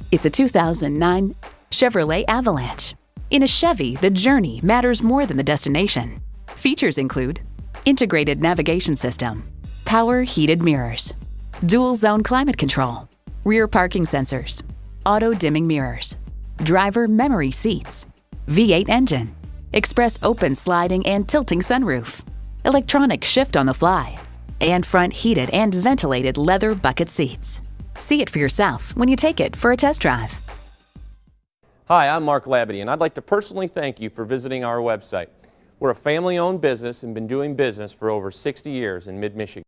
It's a 2009 Chevrolet Avalanche. In a Chevy, the journey matters more than the destination. Features include integrated navigation system, power heated mirrors, dual zone climate control, rear parking sensors, auto dimming mirrors, driver memory seats, V8 engine, express open sliding and tilting sunroof, electronic shift on the fly, and front heated and ventilated leather bucket seats. See it for yourself when you take it for a test drive. Hi, I'm Mark Labadie, and I'd like to personally thank you for visiting our website. We're a family-owned business and been doing business for over 60 years in mid-Michigan.